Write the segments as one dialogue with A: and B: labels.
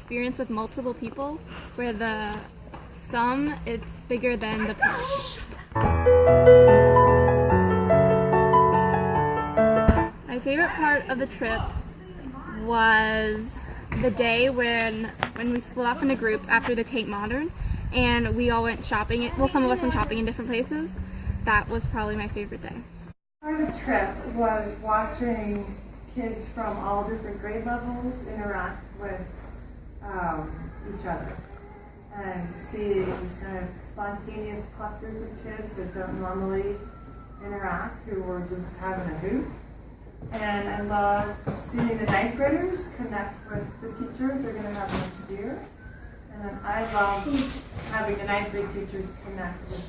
A: experience with multiple people, where the sum, it's bigger than the parts. My favorite part of the trip was the day when we split off into groups after the Tate Modern and we all went shopping. Well, some of us went shopping in different places. That was probably my favorite day.
B: Part of the trip was watching kids from all different grade levels interact with each other and see these kind of spontaneous clusters of kids that don't normally interact, who were just having a hoot. And I love seeing the ninth graders connect with the teachers. They're going to have much to do. And then I love having the ninth grade teachers connect with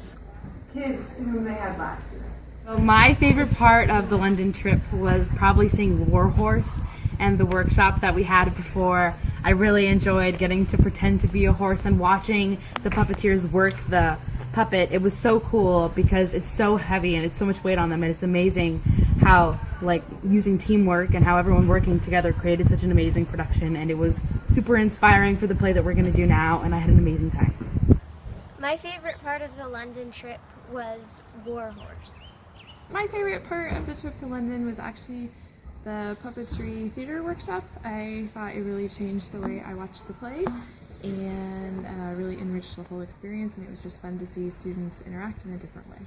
B: kids whom they had last year.
C: So my favorite part of the London trip was probably seeing Warhorse and the workshop that we had before. I really enjoyed getting to pretend to be a horse and watching the puppeteers work the puppet. It was so cool because it's so heavy and it's so much weight on them, and it's amazing how, like, using teamwork and how everyone working together created such an amazing production, and it was super inspiring for the play that we're going to do now, and I had an amazing time.
D: My favorite part of the London trip was Warhorse.
E: My favorite part of the trip to London was actually the puppetry theater workshop. I thought it really changed the way I watched the play and really enriched the whole experience, and it was just fun to see students interact in a different way.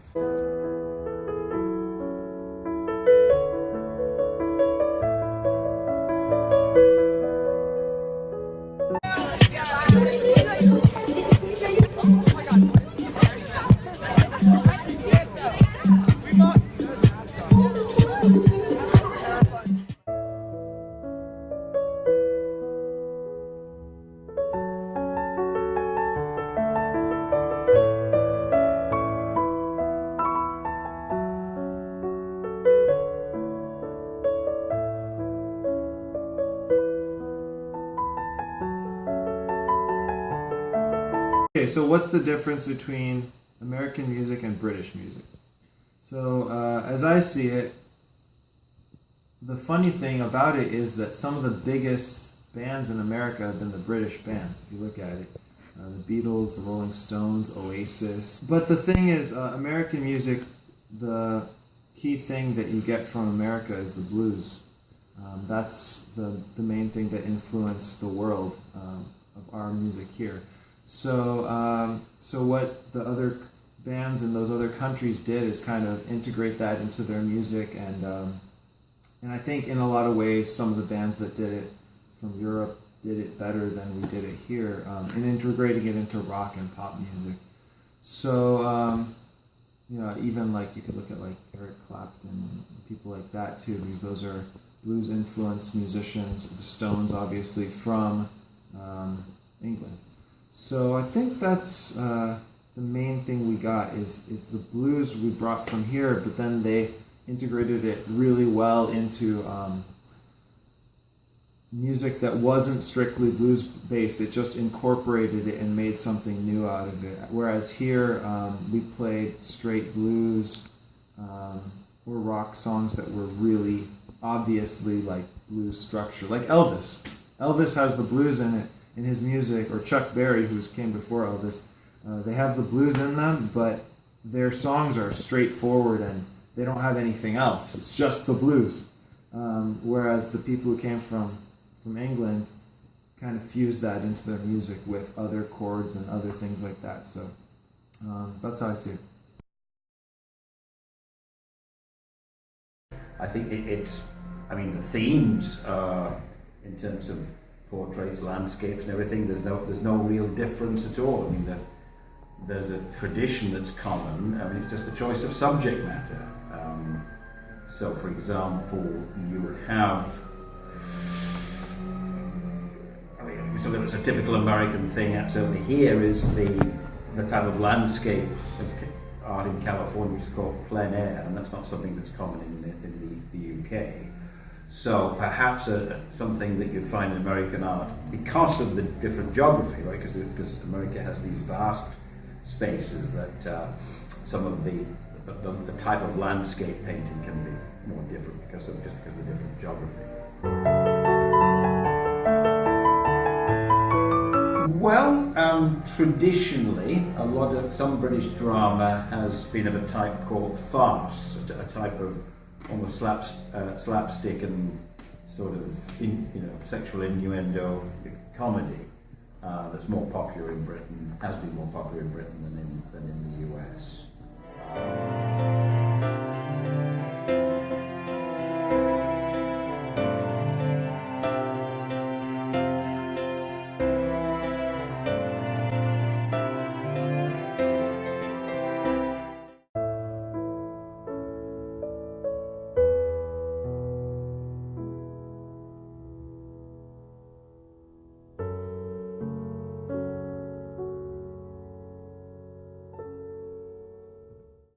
F: Okay, so what's the difference between American music and British music? So as I see it, the funny thing about it is that some of the biggest bands in America have been the British bands, if you look at it. The Beatles, the Rolling Stones, Oasis. But the thing is, American music, the key thing that you get from America is the blues. That's the main thing that influenced the world of our music here. So, so what the other bands in those other countries did is kind of integrate that into their music, and I think in a lot of ways some of the bands that did it from Europe did it better than we did it here, in integrating it into rock and pop music. So, you know, even like you could look at like Eric Clapton and people like that too, because those are blues influenced musicians. The Stones, obviously, from England. So I think that's the main thing we got is the blues we brought from here, but then they integrated it really well into music that wasn't strictly blues based. It just incorporated it and made something new out of it. Whereas here we played straight blues or rock songs that were really obviously like blues structure, like Elvis. Elvis has the blues in it. In his music, or Chuck Berry, who came before Elvis, they have the blues in them, but their songs are straightforward and they don't have anything else. It's just the blues. Whereas the people who came from England kind of fused that into their music with other chords and other things like that. So that's how I see it.
G: I think I mean, the themes in terms of portraits, landscapes and everything, there's no real difference at all. I mean, there's a tradition that's common. I mean, it's just a choice of subject matter. So, for example, you would have, I mean, something that's a typical American thing, certainly here, is the type of landscape of art in California, which is called plein air, and that's not something that's common in the UK. So perhaps something that you'd find in American art, because of the different geography, right? Because America has these vast spaces that some of the type of landscape painting can be more different because of the different geography. Well, traditionally, some British drama has been of a type called farce, a type of almost slapstick and sort of sexual innuendo comedy that's more popular in Britain, has been more popular in Britain than in the US.